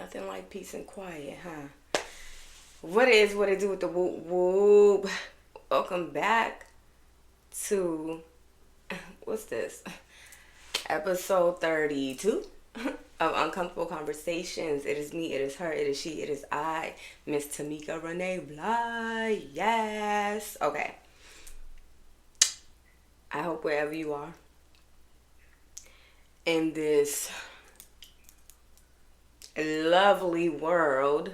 Nothing like peace and quiet, huh? What is what it do with the whoop whoop? Welcome back to what's this? Episode 32 of Uncomfortable Conversations. It is me, it is her, it is she, it is I, Miss Tamika Renee Bly. Yes. Okay. I hope wherever you are in this lovely world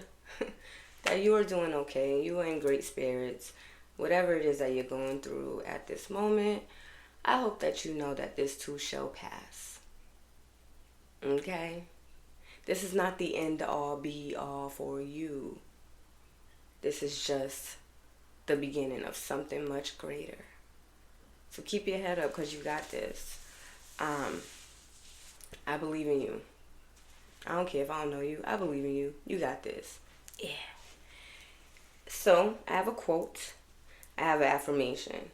that you are doing okay. You are in great spirits. Whatever it is that you're going through at this moment, I hope that you know that this too shall pass. Okay? This is not the end all be all for you. This is just the beginning of something much greater. So keep your head up because you got this. I believe in you. I don't care if I don't know you. I believe in you. You got this. Yeah. So, I have a quote. I have an affirmation.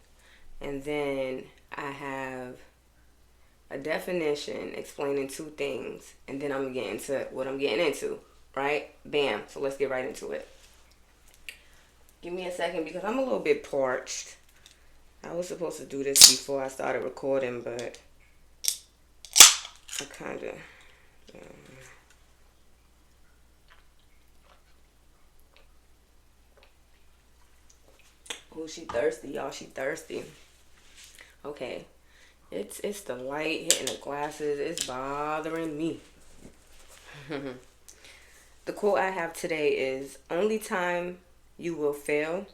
And then I have a definition explaining two things. And then I'm going to get into what I'm getting into. Right? Bam. So, let's get right into it. Give me a second because I'm a little bit parched. I was supposed to do this before I started recording, but I kind of... Oh, she thirsty, y'all. She thirsty. Okay. It's the light hitting the glasses. It's bothering me. The quote I have today is, only time you will fail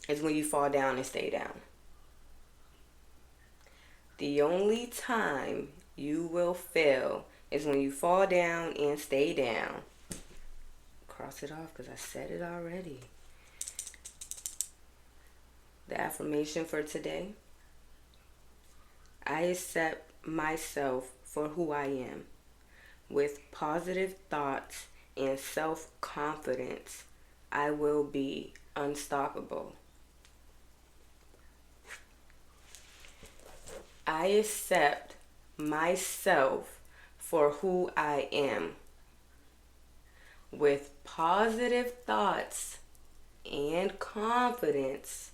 is when you fall down and stay down. The only time you will fail is when you fall down and stay down. Cross it off because I said it already. The affirmation for today: I accept myself for who I am. With positive thoughts and self-confidence, I will be unstoppable. I accept myself for who I am. With positive thoughts and confidence,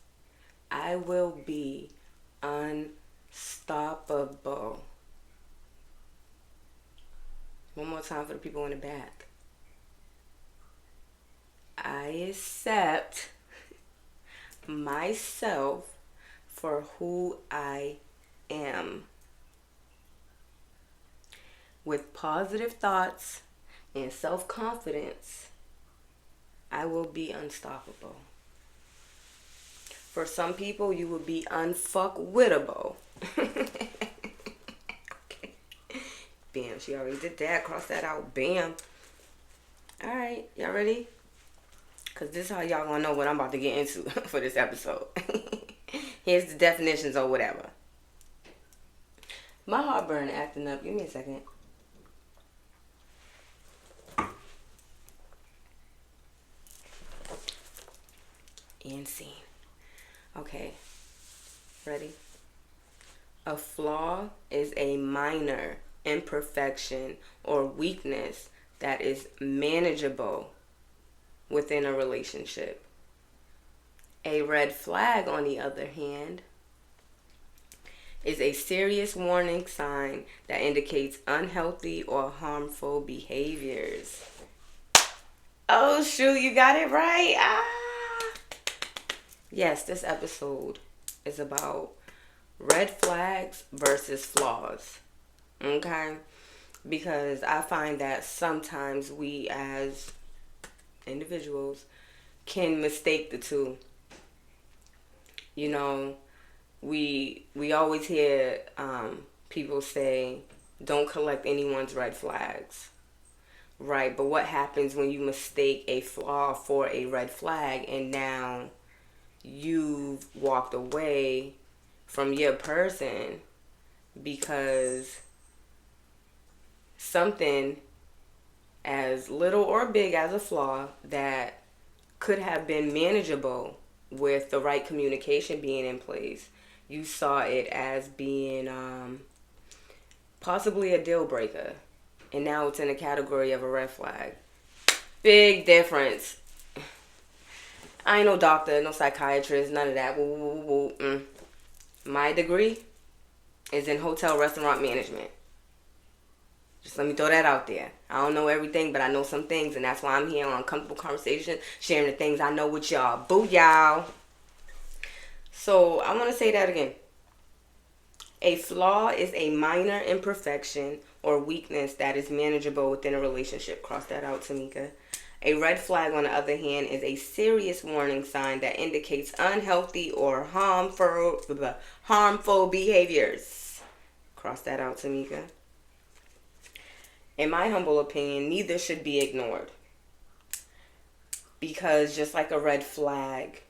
I will be unstoppable. One more time for the people in the back. I accept myself for who I am. With positive thoughts and self-confidence, I will be unstoppable. For some people, you will be unfuckwittable. Okay. Bam, she already did that. Cross that out. Bam. Alright, y'all ready? Because this is how y'all gonna know what I'm about to get into for this episode. Here's the definitions or whatever. My heartburn acting up. Give me a second. And scene. Okay. Ready? A flaw is a minor imperfection or weakness that is manageable within a relationship. A red flag, on the other hand, is a serious warning sign that indicates unhealthy or harmful behaviors. Oh, shoot, you got it right. Yes, this episode is about red flags versus flaws. Okay? Because I find that sometimes we as individuals can mistake the two. You know, we always hear people say, don't collect anyone's red flags. Right? But what happens when you mistake a flaw for a red flag and now you've walked away from your person because something as little or big as a flaw that could have been manageable with the right communication being in place, you saw it as being possibly a deal breaker, and now it's in the category of a red flag. Big difference. I ain't no doctor, no psychiatrist, none of that. Woo, woo, woo, woo. My degree is in hotel restaurant management. Just let me throw that out there. I don't know everything, but I know some things, and that's why I'm here on Uncomfortable Conversation, sharing the things I know with y'all. Boo, y'all. So, I want to say that again. A flaw is a minor imperfection or weakness that is manageable within a relationship. Cross that out, Tamika. A red flag, on the other hand, is a serious warning sign that indicates unhealthy or harmful behaviors. Cross that out, Tamika. In my humble opinion, neither should be ignored. Because just like a red flag,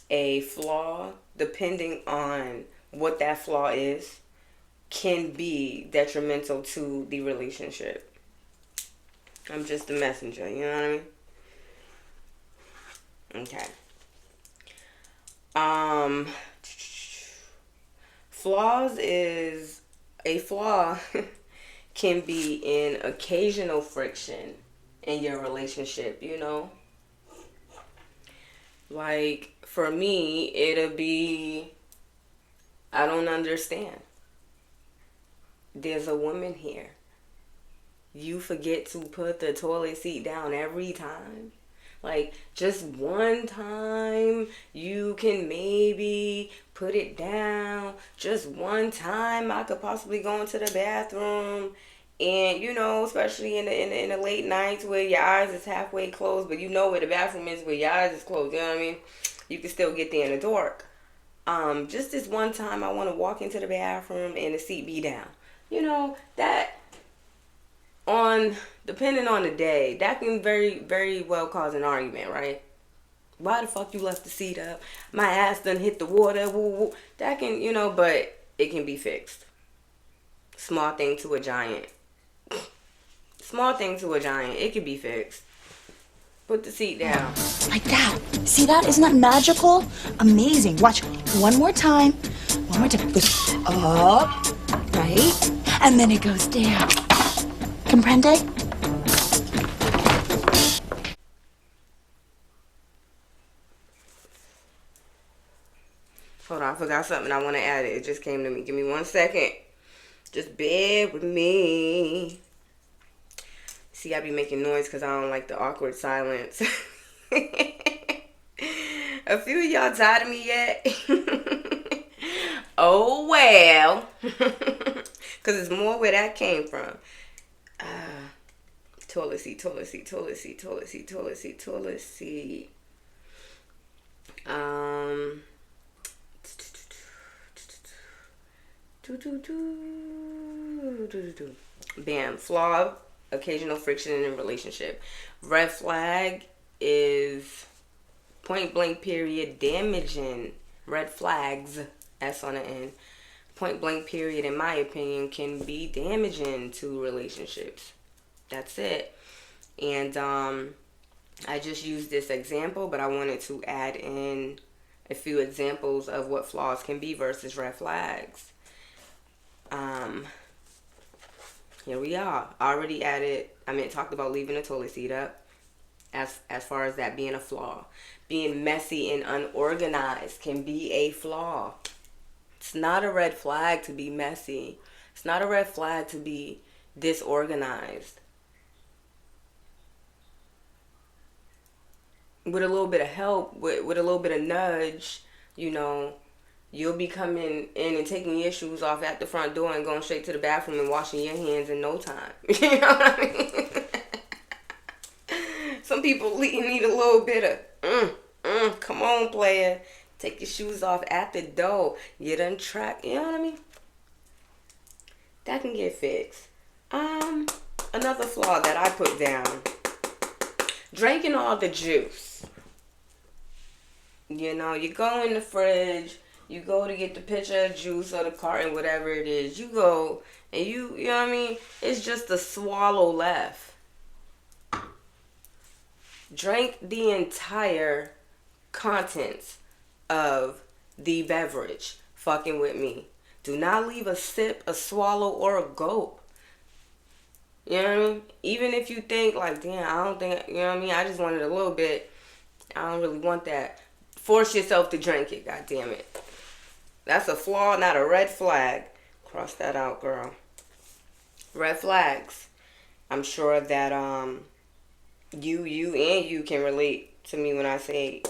a flaw, depending on what that flaw is, can be detrimental to the relationship. I'm just a messenger, you know what I mean? Okay. Flaws is a flaw can be in occasional friction in your relationship, you know? Like, for me, it'll be, I don't understand. There's a woman here. You forget to put the toilet seat down every time. Like, just one time you can maybe put it down. Just one time I could possibly go into the bathroom, and you know, especially in the late nights where your eyes is halfway closed, but you know where the bathroom is where your eyes is closed. You know what I mean? You can still get there in the dark. Just this one time I want to walk into the bathroom and the seat be down. You know, that depending on the day, that can very, very well cause an argument, right? Why the fuck you left the seat up? My ass done hit the water. Woo, woo. That can, you know, but it can be fixed. Small thing to a giant. Small thing to a giant. It can be fixed. Put the seat down. Like that. See that? Isn't that magical? Amazing. Watch. One more time. One more time. It goes up. Right? And then it goes down. Comprende? Hold on. I forgot something. I want to add it. It just came to me. Give me 1 second. Just bear with me. See, I be making noise because I don't like the awkward silence. A few of y'all tired of me yet? Oh, well. Because it's more where that came from. Toilet seat, toilet seat, toilet seat, toilet seat, toilet seat, toilet seat. Bam. Flaw, occasional friction in a relationship. Red flag is point blank period damaging. Red flags, S on the end. Point blank period, in my opinion, can be damaging to relationships. That's it. And I just used this example, but I wanted to add in a few examples of what flaws can be versus red flags. Here we are. Already added, talked about leaving the toilet seat up. As far as that being a flaw. Being messy and unorganized can be a flaw. It's not a red flag to be messy. It's not a red flag to be disorganized. With a little bit of help, with a little bit of nudge, you know, you'll be coming in and taking your shoes off at the front door and going straight to the bathroom and washing your hands in no time. You know what I mean? Some people need a little bit of, come on, player. Take your shoes off at the door. Get untrapped. You know what I mean? That can get fixed. Another flaw that I put down. Drinking all the juice. You know, you go in the fridge. You go to get the pitcher of juice or the carton, whatever it is. You go and you know what I mean? It's just a swallow left. Drink the entire contents of the beverage. Fucking with me. Do not leave a sip, a swallow, or a gulp. You know what I mean? Even if you think like, damn, I don't think, you know what I mean? I just wanted a little bit. I don't really want that. Force yourself to drink it, god damn it. That's a flaw, not a red flag. Cross that out, girl. Red flags. I'm sure that you can relate to me when I say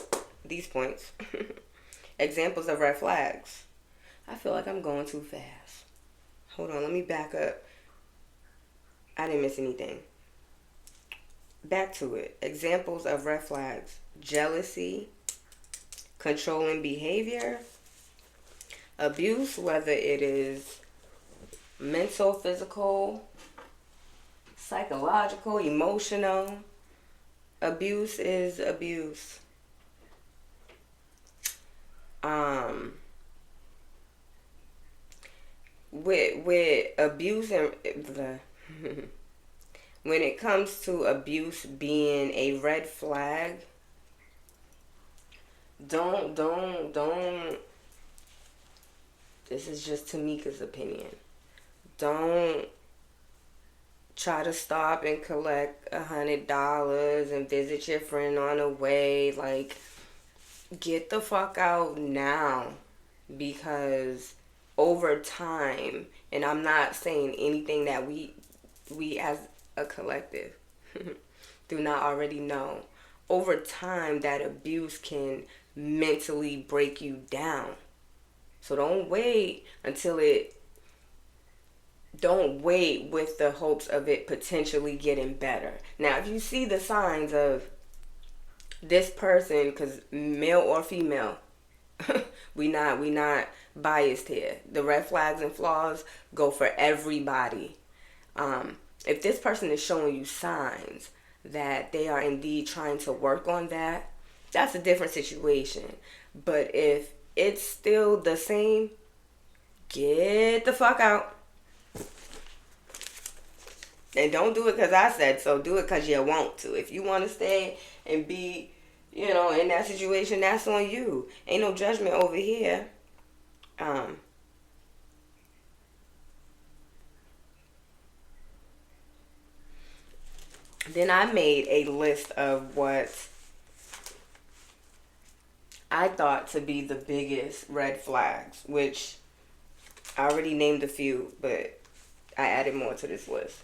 these points. Examples of red flags. I feel like I'm going too fast. Hold on, let me back up. I didn't miss anything. Back to it. Examples of red flags. Jealousy, controlling behavior, abuse, whether it is mental, physical, psychological, emotional. Abuse is abuse. With abuse and when it comes to abuse being a red flag, don't this is just Tamika's opinion. Don't try to stop and collect $100 and visit your friend on the way. Like, get the fuck out now, because over time, and I'm not saying anything that we as a collective do not already know, over time that abuse can mentally break you down. So don't wait with the hopes of it potentially getting better. Now, if you see the signs of this person, because male or female, we not biased here. The red flags and flaws go for everybody. If this person is showing you signs that they are indeed trying to work on that, that's a different situation. But if it's still the same, get the fuck out. And don't do it because I said so. Do it because you want to. If you want to stay and be, in that situation, that's on you. Ain't no judgment over here. Then I made a list of what I thought to be the biggest red flags, which I already named a few, but I added more to this list.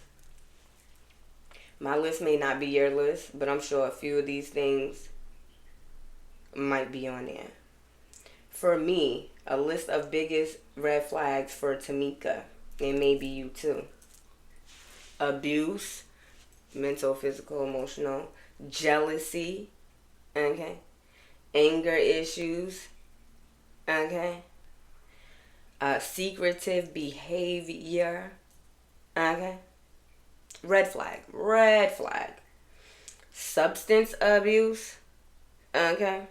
My list may not be your list, but I'm sure a few of these things might be on there. For me, a list of biggest red flags for Tamika, and maybe you too. Abuse, mental, physical, emotional. Jealousy, okay. Anger issues, okay. Secretive behavior, okay. Red flag. Substance abuse, okay.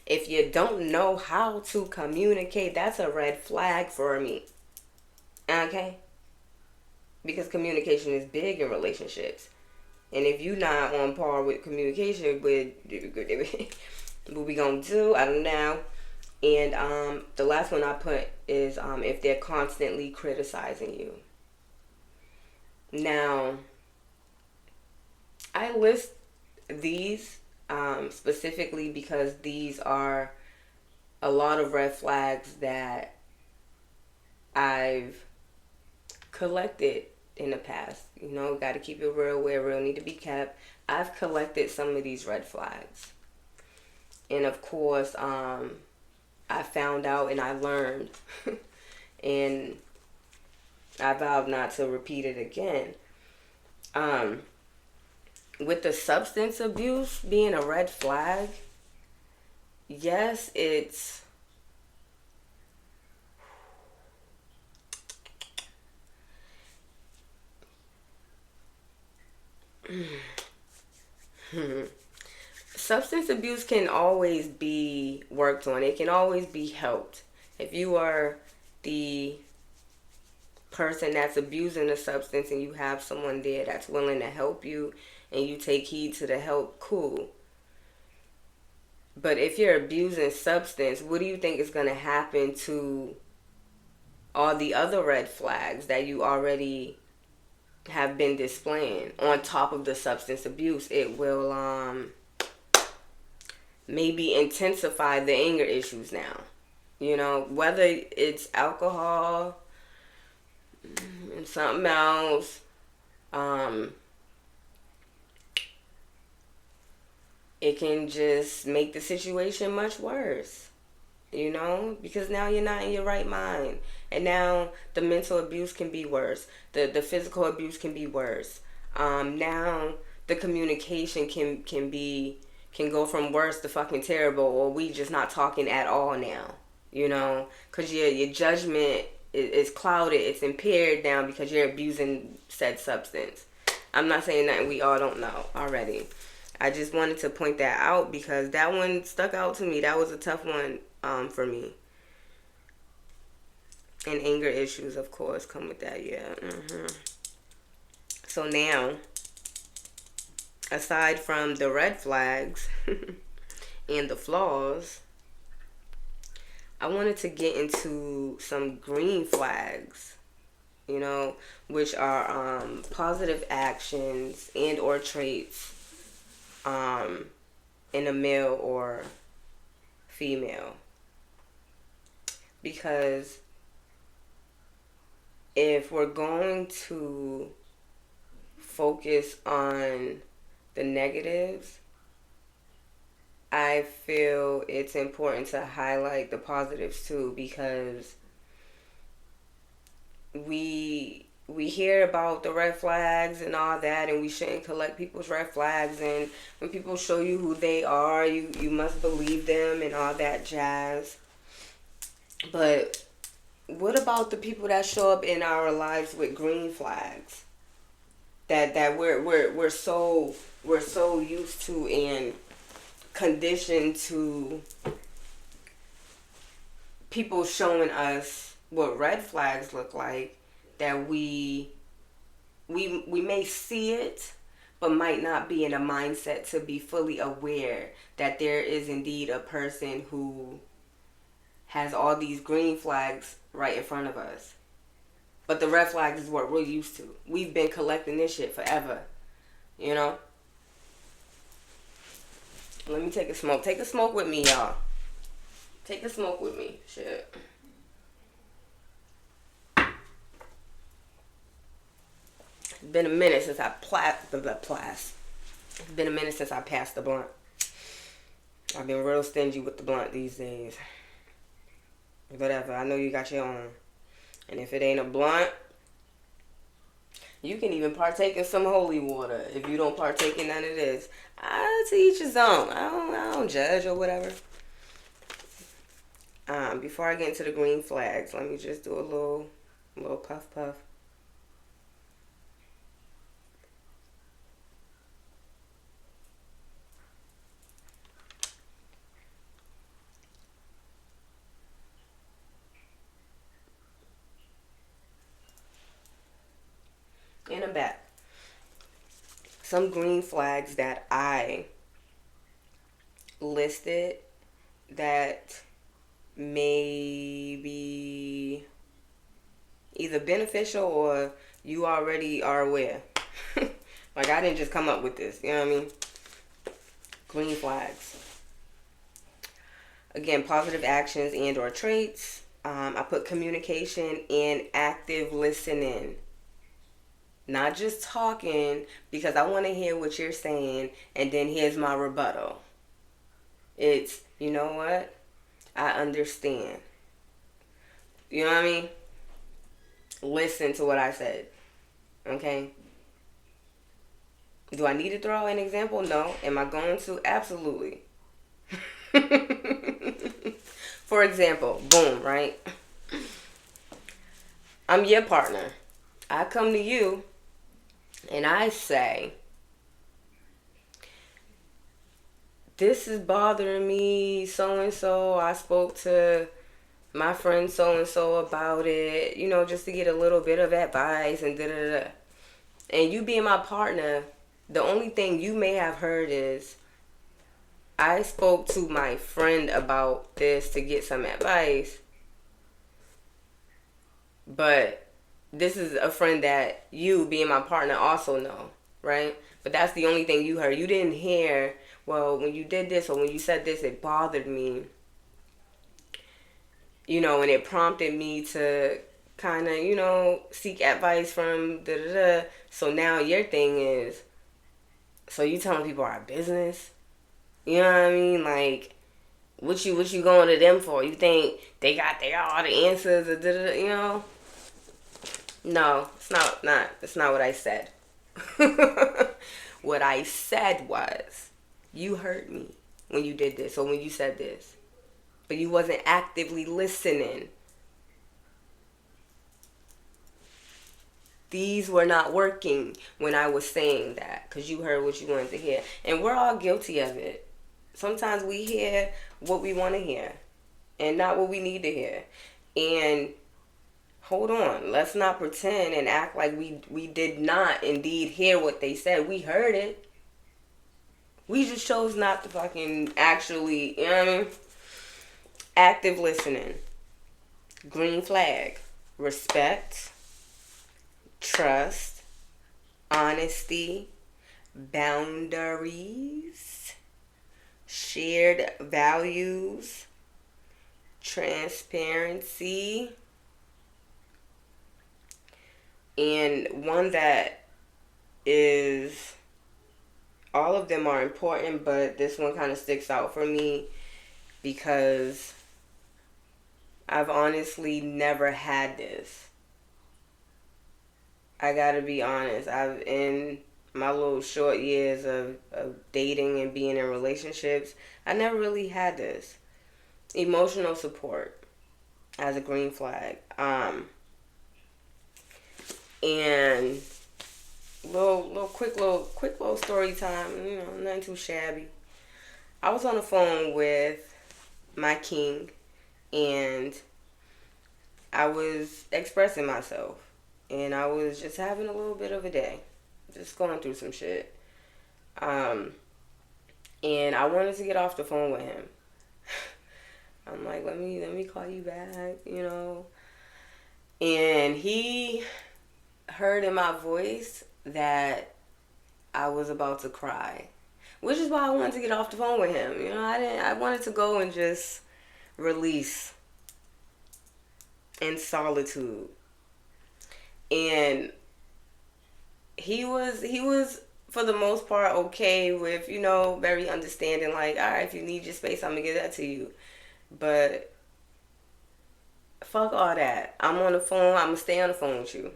If you don't know how to communicate, that's a red flag for me, okay. Because communication is big in relationships. And if you're not on par with communication, with what we gonna do? I don't know. And the last one I put is if they're constantly criticizing you. Now, I list these specifically because these are a lot of red flags that I've collected in the past. Got to keep it real where real need to be kept. I've collected some of these red flags. And of course, I found out and I learned. And I vowed not to repeat it again. With the substance abuse being a red flag, yes, it's substance abuse can always be worked on. It can always be helped. If you are the person that's abusing a substance and you have someone there that's willing to help you and you take heed to the help, cool. But if you're abusing substance, what do you think is going to happen to all the other red flags that you already have been displaying on top of the substance abuse. It will maybe intensify the anger issues now. You know, whether it's alcohol and something else, it can just make the situation much worse. You know, because now you're not in your right mind, and now the mental abuse can be worse. The physical abuse can be worse. Now the communication can go from worse to fucking terrible, or we just not talking at all now. You know, because your judgment is clouded, it's impaired now because you're abusing said substance. I'm not saying that we all don't know already. I just wanted to point that out because that one stuck out to me. That was a tough one for me. And anger issues, of course, come with that, yeah. So now, aside from the red flags and the flaws, I wanted to get into some green flags, you know, which are positive actions and or traits in a male or female. Because if we're going to focus on the negatives, I feel it's important to highlight the positives too, because we hear about the red flags and all that, and we shouldn't collect people's red flags, and when people show you who they are, you must believe them and all that jazz. But what about the people that show up in our lives with green flags that we're so used to and conditioned to people showing us what red flags look like, that we may see it but might not be in a mindset to be fully aware that there is indeed a person who has all these green flags right in front of us. But the red flags is what we're used to. We've been collecting this shit forever, you know? Let me take a smoke. Take a smoke with me, y'all. Take a smoke with me. Shit. It's been a minute since I It's been a minute since I passed the blunt. I've been real stingy with the blunt these days. Whatever. I know you got your own. And if it ain't a blunt, you can even partake in some holy water if you don't partake in none of this. To each his own. I don't judge or whatever. Before I get into the green flags, let me just do a little puff puff. In the back. Some green flags that I listed that may be either beneficial or you already are aware. Like, I didn't just come up with this, you know what I mean? Green flags. Again, positive actions and or traits. I put communication and active listening. Not just talking because I want to hear what you're saying and then here's my rebuttal. It's, you know what? I understand. You know what I mean? Listen to what I said. Okay? Do I need to throw an example? No. Am I going to? Absolutely. For example, boom, right? I'm your partner. I come to you and I say, this is bothering me, so-and-so. I spoke to my friend so-and-so about it, you know, just to get a little bit of advice and da-da-da. And you being my partner, the only thing you may have heard is, I spoke to my friend about this to get some advice, but this is a friend that you, being my partner, also know, right? But that's the only thing you heard. You didn't hear, well, when you did this or when you said this, it bothered me. You know, and it prompted me to kind of, you know, seek advice from da da da. So now your thing is, so you telling people our business? You know what I mean? Like, what you going to them for? You think they got all the answers? Or da da da, you know? No, it's not. That's not what I said. What I said was, you hurt me when you did this or when you said this, but you wasn't actively listening. These were not working when I was saying that, because you heard what you wanted to hear. And we're all guilty of it. Sometimes we hear what we want to hear and not what we need to hear. And hold on, let's not pretend and act like we did not indeed hear what they said. We heard it. We just chose not to fucking actually, you know what I mean? Active listening. Green flag. Respect. Trust. Honesty. Boundaries. Shared values. Transparency. And one that is, all of them are important, but this one kind of sticks out for me because I've honestly never had this. I gotta be honest. In my little short years of dating and being in relationships, I never really had this. Emotional support as a green flag. And quick little story time, you know, nothing too shabby. I was on the phone with my king and I was expressing myself and I was just having a little bit of a day, just going through some shit. And I wanted to get off the phone with him. I'm like, let me call you back, you know. And he heard in my voice that I was about to cry, which is why I wanted to get off the phone with him. You know, I wanted to go and just release in solitude. And he was for the most part okay with, you know, very understanding, like, all right, if you need your space, I'm gonna give that to you. But fuck all that. I'm on the phone. I'm gonna stay on the phone with you.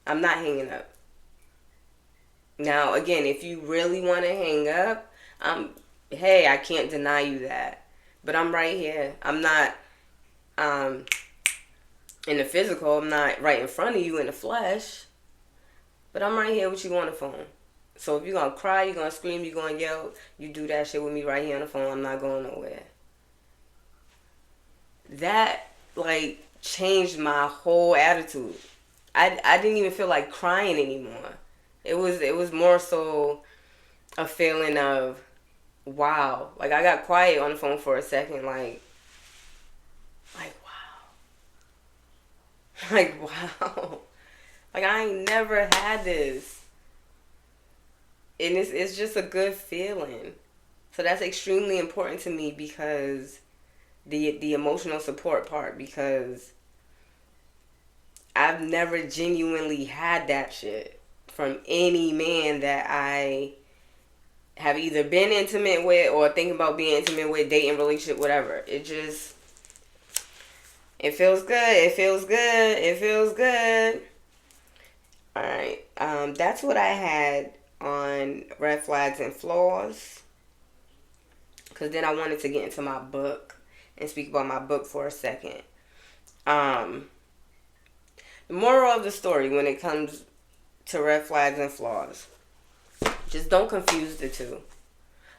I'm not hanging up. Now, again, if you really want to hang up, hey, I can't deny you that. But I'm right here. I'm not in the physical. I'm not right in front of you in the flesh. But I'm right here with you on the phone. So if you're going to cry, you're going to scream, you're going to yell, you do that shit with me right here on the phone. I'm not going nowhere. That, like, changed my whole attitude. I didn't even feel like crying anymore. It was more so a feeling of, wow. Like, I got quiet on the phone for a second, like wow. Like, wow. Like, I ain't never had this. And it's just a good feeling. So that's extremely important to me, because the emotional support part, because I've never genuinely had that shit from any man that I have either been intimate with or think about being intimate with, dating, relationship, whatever. It feels good. It feels good. It feels good. Alright. That's what I had on red flags and flaws. Because then I wanted to get into my book and speak about my book for a second. The moral of the story when it comes to red flags and flaws, just don't confuse the two.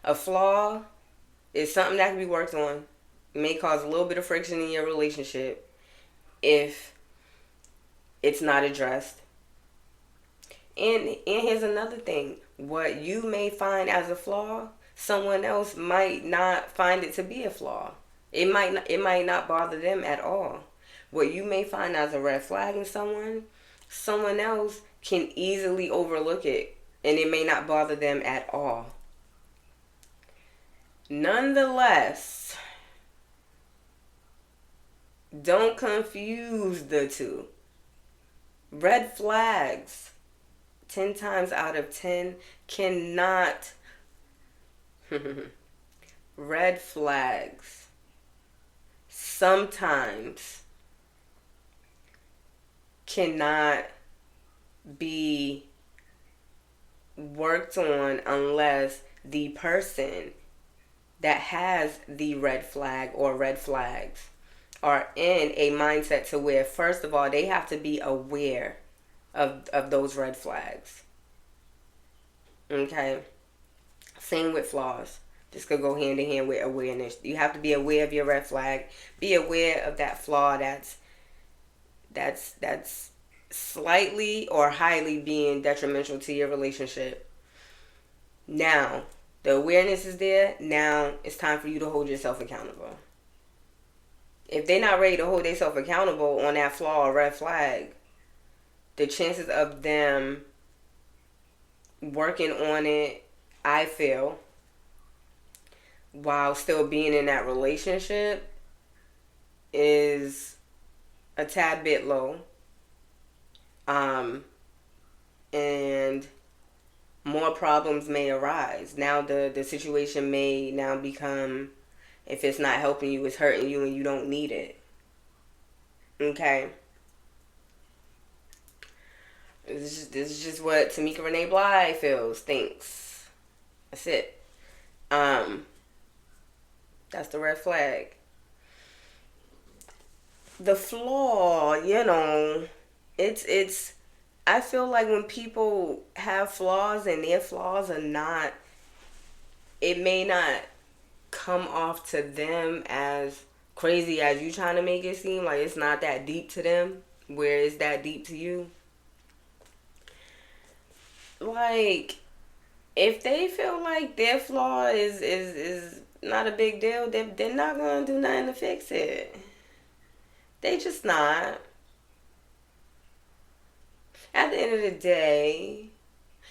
A flaw is something that can be worked on. It may cause a little bit of friction in your relationship if it's not addressed. And here's another thing. What you may find as a flaw, someone else might not find it to be a flaw. It might not bother them at all. What you may find as a red flag in someone, someone else can easily overlook it and it may not bother them at all. Nonetheless, don't confuse the two. Red flags, 10 times out of 10, cannot. Red flags sometimes cannot be worked on unless the person that has the red flag or red flags are in a mindset to where, first of all, they have to be aware of those red flags. Okay? Same with flaws. This could go hand in hand with awareness. You have to be aware of your red flag. Be aware of that flaw that's slightly or highly being detrimental to your relationship. Now, the awareness is there. Now it's time for you to hold yourself accountable. If they're not ready to hold themselves accountable on that flaw or red flag, the chances of them working on it, I feel, while still being in that relationship is a tad bit low. And more problems may arise. Now the situation may now become, if it's not helping you, it's hurting you and you don't need it. Okay? This is just what Tamika Renee Bly thinks. That's it. That's the red flag. The flaw, it's I feel like when people have flaws and their flaws are not, it may not come off to them as crazy as you trying to make it seem. Like it's not that deep to them, where it's that deep to you. Like, if they feel like their flaw is not a big deal, they're not going to do nothing to fix it. They just not. At the end of the day,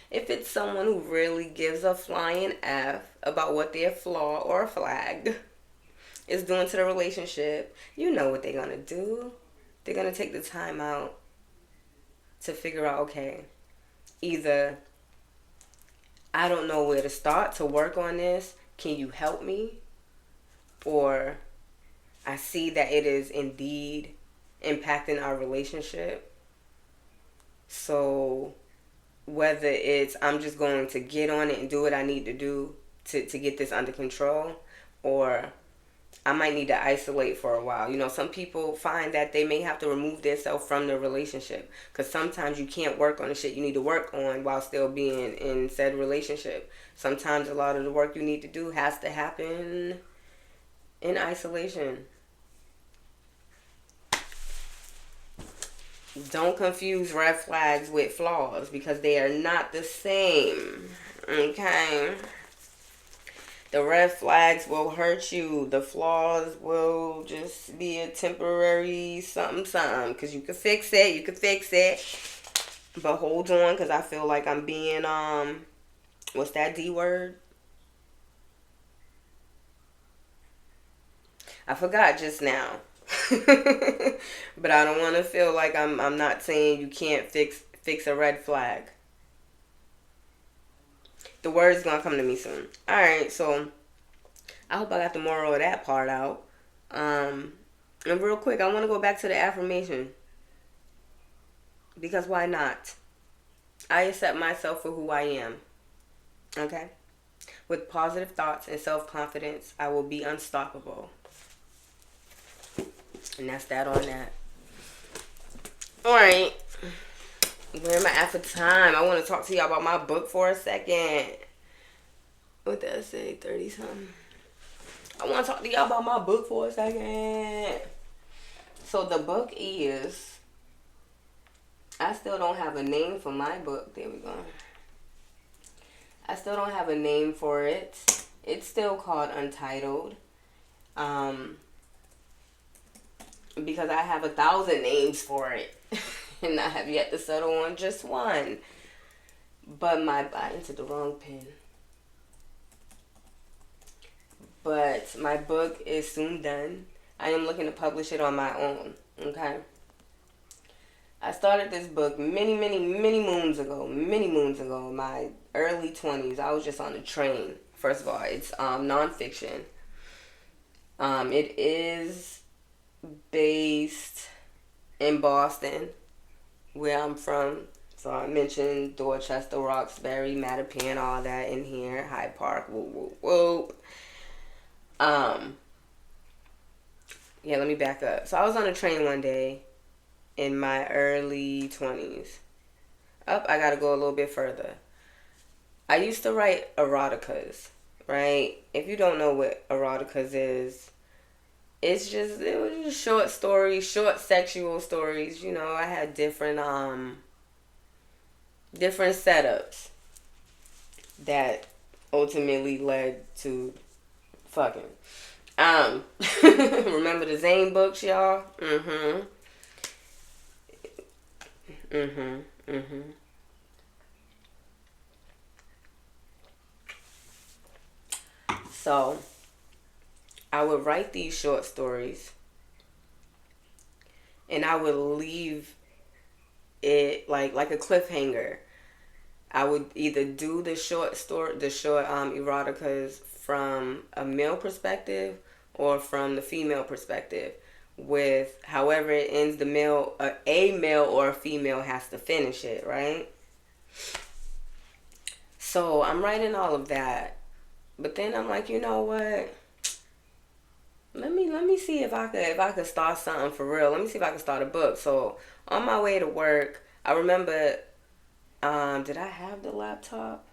if it's someone who really gives a flying F about what their flaw or flag is doing to the relationship, you know what they're going to do. They're going to take the time out to figure out, okay, either I don't know where to start to work on this, can you help me? Or I see that it is indeed impacting our relationship. So whether it's I'm just going to get on it and do what I need to do to get this under control, or I might need to isolate for a while. Some people find that they may have to remove themselves from the relationship, because sometimes you can't work on the shit you need to work on while still being in said relationship. Sometimes a lot of the work you need to do has to happen in isolation. Don't confuse red flags with flaws, because they are not the same. Okay? The red flags will hurt you. The flaws will just be a temporary something. Because you can fix it. But hold on, because I feel like I'm being, what's that D word? I forgot just now. But I don't want to feel like I'm not saying you can't fix a red flag. The word's gonna come to me soon. Alright, so I hope I got the moral of that part out. And real quick, I want to go back to the affirmation. Because why not? I accept myself for who I am. Okay? With positive thoughts and self-confidence, I will be unstoppable. And that's that on that. Alright. Where am I at for time? I want to talk to y'all about my book for a second. What did I say? 30 something. I want to talk to y'all about my book for a second. So the book is, I still don't have a name for my book. There we go. I still don't have a name for it. It's still called Untitled. Because I have 1,000 names for it. And I have yet to settle on just one. But I entered the wrong pen. But my book is soon done. I am looking to publish it on my own. Okay. I started this book many, many, many moons ago. Many moons ago. My early 20s. I was just on a train. First of all, it's nonfiction. It is based in Boston, where I'm from. So I mentioned Dorchester, Roxbury, Mattapan, all that in here. Hyde Park. Whoop, whoop, whoop. Yeah, let me back up. So I was on a train one day in my early 20s. I gotta go a little bit further. I used to write eroticas, right? If you don't know what eroticas is, it was just short stories, short sexual stories. You know, I had different setups that ultimately led to fucking. Remember the Zane books, y'all? So, I would write these short stories and I would leave it like a cliffhanger. I would either do the short eroticas from a male perspective or from the female perspective. With however it ends, a male or a female has to finish it, right? So I'm writing all of that, but then I'm like, you know what? Let me see if I could start something for real. Let me see if I can start a book. So on my way to work, I remember, did I have the laptop?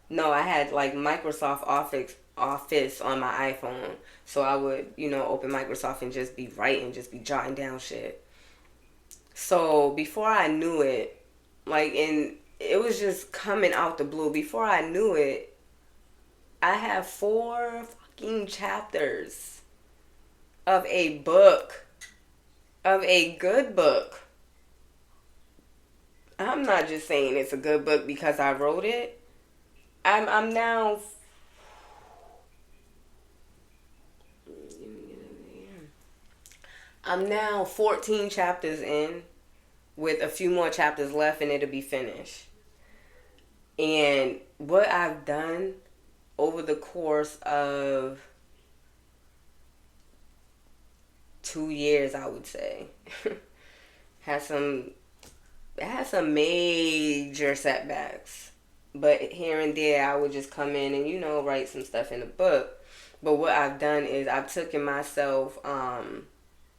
No, I had like Microsoft Office on my iPhone. So I would, open Microsoft and just be writing, just be jotting down shit. So before I knew it, it was just coming out the blue. Before I knew it, I have 4 fucking chapters of a book, of a good book. I'm not just saying it's a good book because I wrote it. I'm now 14 chapters in with a few more chapters left and it'll be finished. And what I've done over the course of 2 years, I would say, had some major setbacks. But here and there, I would just come in and, write some stuff in the book. But what I've done is I've taken myself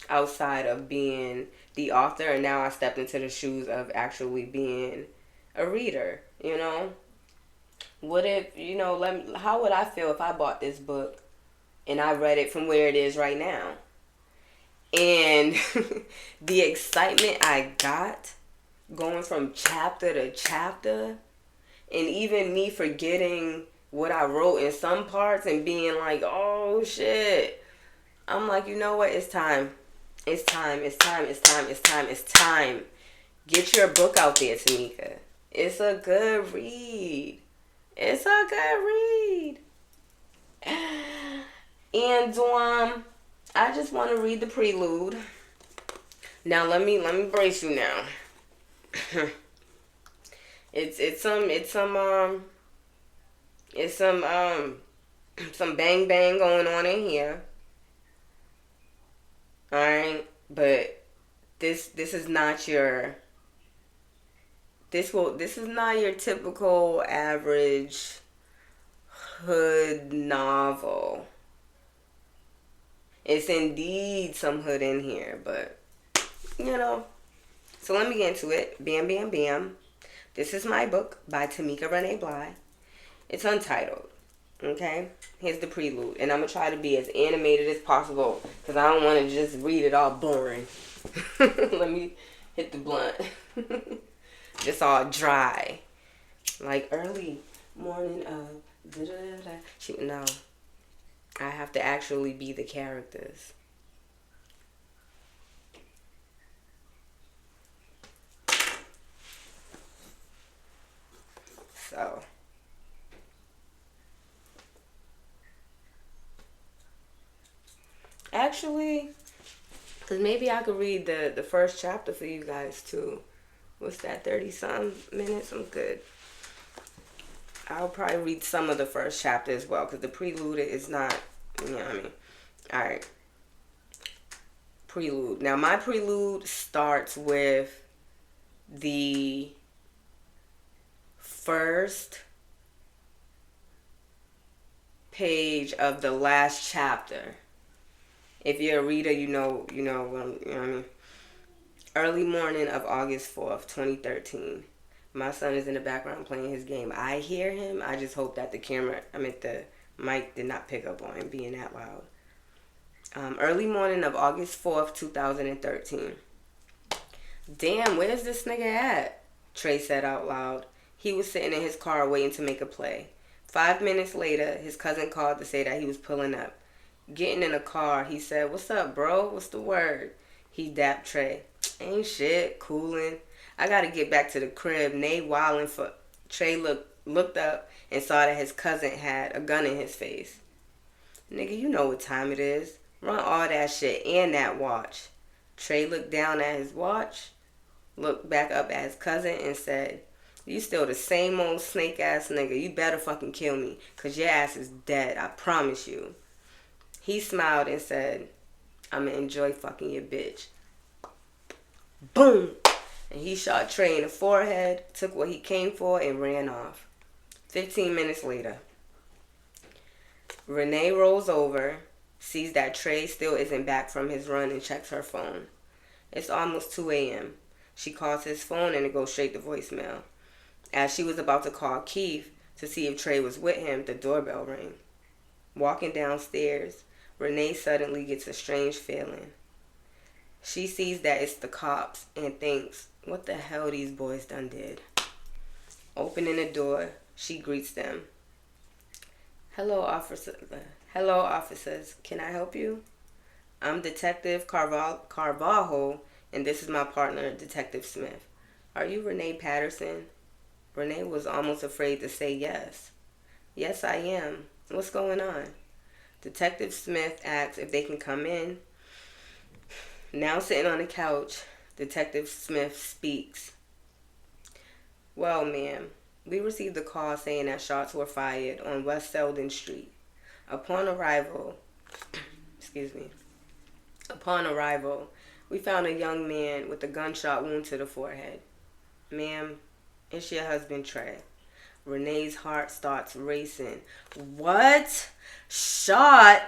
outside of being the author, and now I stepped into the shoes of actually being a reader, What if, how would I feel if I bought this book and I read it from where it is right now? And the excitement I got going from chapter to chapter, and even me forgetting what I wrote in some parts and being like, oh shit. I'm like, you know what? It's time. It's time. It's time. It's time. It's time. It's time. Get your book out there, Tamika. It's a good read. It's a good read. And I just want to read the prelude. Now let me brace you now. It's some bang bang going on in here. All right, but this is not your this is not your typical average hood novel. It's indeed some hood in here, but So let me get into it. Bam, bam, bam. This is my book by Tamika Renee Bly. It's untitled. Okay? Here's the prelude. And I'm going to try to be as animated as possible because I don't want to just read it all boring. Let me hit the blunt. Just all dry. Like early morning of Shoot, no. I have to actually be the characters. actually, because maybe I could read the first chapter for you guys too. What's that, 30-some minutes? I'm good. I'll probably read some of the first chapter as well, because the prelude is not, you know what I mean. Alright. Prelude. Now, my prelude starts with the first page of the last chapter. If you're a reader, you know what I mean. Early morning of August 4th, 2013. My son is in the background playing his game. I hear him. I just hope that the mic did not pick up on him being that loud. Early morning of August 4th, 2013. Damn, where's this nigga at? Trey said out loud. He was sitting in his car waiting to make a play. 5 minutes later, his cousin called to say that he was pulling up. Getting in the car, he said, "What's up, bro? What's the word?" He dapped Trey. "Ain't shit, coolin'. I gotta get back to the crib. Nate wildin' for..." Trey looked up and saw that his cousin had a gun in his face. "Nigga, you know what time it is. Run all that shit and that watch." Trey looked down at his watch, looked back up at his cousin, and said, "You still the same old snake ass nigga. You better fucking kill me, cause your ass is dead. I promise you." He smiled and said, "I'ma enjoy fucking your bitch." Boom! And he shot Trey in the forehead, took what he came for, and ran off. 15 minutes later, Renee rolls over, sees that Trey still isn't back from his run, and checks her phone. It's almost 2 a.m. She calls his phone and it goes straight to voicemail. As she was about to call Keith to see if Trey was with him, the doorbell rang. Walking downstairs, Renee suddenly gets a strange feeling. She sees that it's the cops and thinks, what the hell these boys done did? Opening the door, she greets them. Hello, officers. Can I help you? I'm Detective Carvalho, and this is my partner, Detective Smith. Are you Renee Patterson? Renee was almost afraid to say yes. Yes, I am. What's going on? Detective Smith asks if they can come in. Now sitting on the couch, Detective Smith speaks. Well, ma'am, we received a call saying that shots were fired on West Selden Street. Upon arrival, we found a young man with a gunshot wound to the forehead. Ma'am, it's your husband, Trey. Renee's heart starts racing. What? Shot?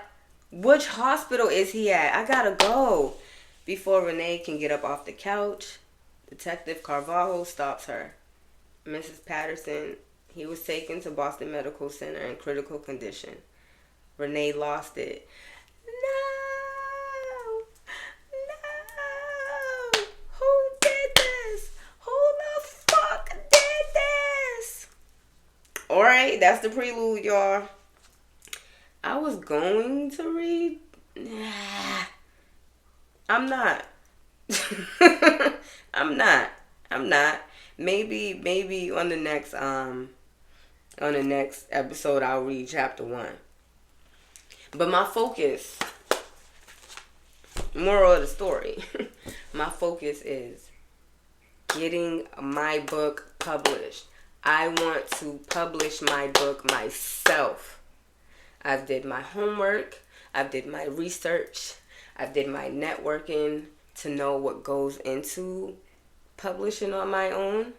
Which hospital is he at? I gotta go. Before Renee can get up off the couch, Detective Carvalho stops her. Mrs. Patterson, he was taken to Boston Medical Center in critical condition. Renee lost it. No! Who did this? Who the fuck did this? Alright, that's the prelude, y'all. I was going to read. I'm not. I'm not. Maybe on the next episode I'll read chapter 1. But my focus, moral of the story, my focus is getting my book published. I want to publish my book myself. I've did my homework. I've did my research. I've did my networking to know what goes into publishing on my own.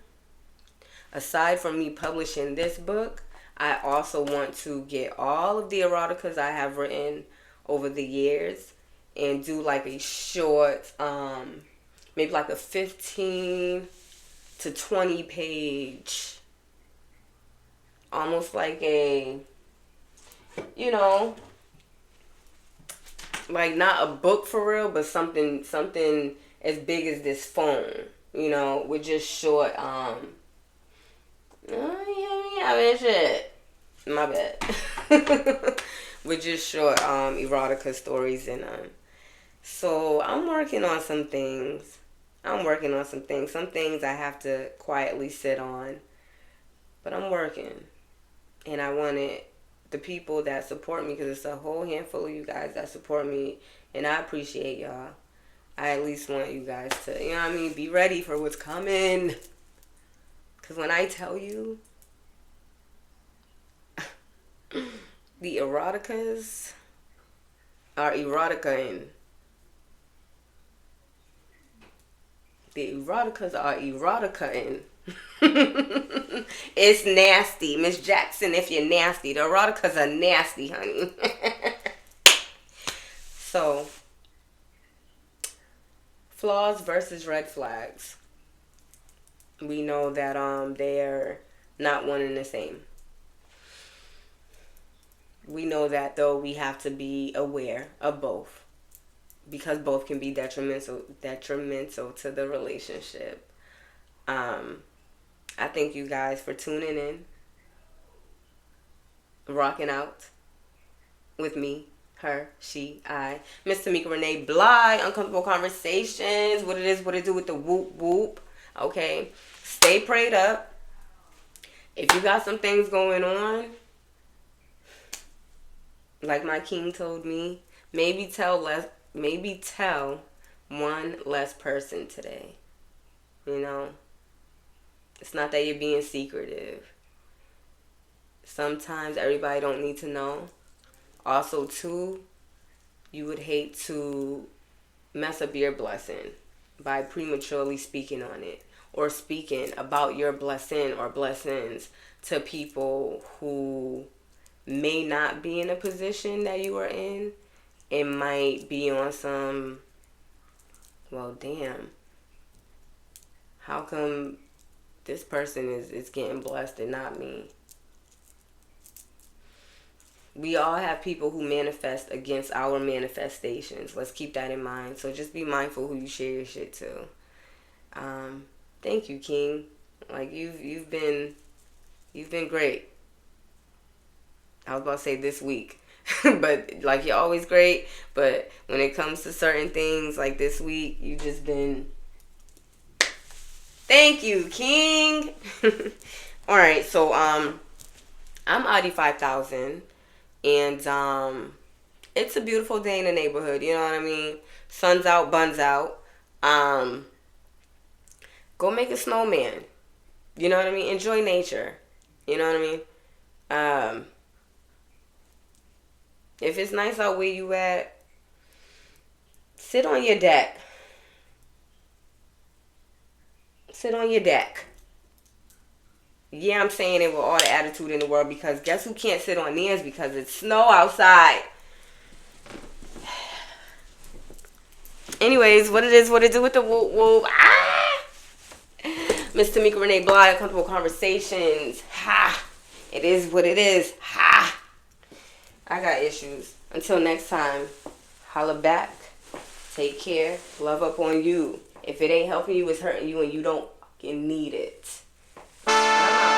Aside from me publishing this book, I also want to get all of the eroticas I have written over the years and do like a short, maybe like a 15 to 20 page, almost like a, like not a book for real, but something as big as this phone, with just short, shit. My bad. With just short erotica stories, and so I'm working on some things. Some things I have to quietly sit on, but I'm working, and I want it the people that support me, because it's a whole handful of you guys that support me, and I appreciate y'all. I at least want you guys to, you know what I mean, be ready for what's coming. Because when I tell you, the eroticas are eroticaing. The eroticas are eroticaing. It's nasty. Miss Jackson, if you're nasty. The eroticas are nasty, honey. So, flaws versus red flags. We know that they're not one and the same. We know that, though, we have to be aware of both, because both can be detrimental to the relationship. I thank you guys for tuning in, rocking out with me, her, she, I, Miss Tamika Renee Bly, Uncomfortable Conversations. What it is, what it do with the whoop whoop. Okay, stay prayed up. If you got some things going on, like my king told me, maybe tell one less person today. You know, it's not that you're being secretive. Sometimes everybody don't need to know. Also, too, you would hate to mess up your blessing by prematurely speaking on it, or speaking about your blessing or blessings to people who may not be in a position that you are in. It might be on some, well, damn, how come this person is getting blessed and not me? We all have people who manifest against our manifestations. Let's keep that in mind. So just be mindful who you share your shit to. Thank you, King. Like, you've been great. I was about to say this week. But, like, you're always great. But when it comes to certain things, like this week, you just been... Thank you, King. Alright, so, I'm Audi 5000. And, it's a beautiful day in the neighborhood. You know what I mean? Sun's out, buns out. Go make a snowman. You know what I mean? Enjoy nature. You know what I mean? If it's nice out where you at, sit on your deck. Sit on your deck. Yeah, I'm saying it with all the attitude in the world, because guess who can't sit on theirs because it's snow outside. Anyways, what it is, what it do with the whoop whoop. Miss Tamika Renee Bly, Uncomfortable Conversations. Ha! It is what it is. Ha! I got issues. Until next time, holla back. Take care. Love up on you. If it ain't helping you, it's hurting you, and you don't fucking need it. I'm out.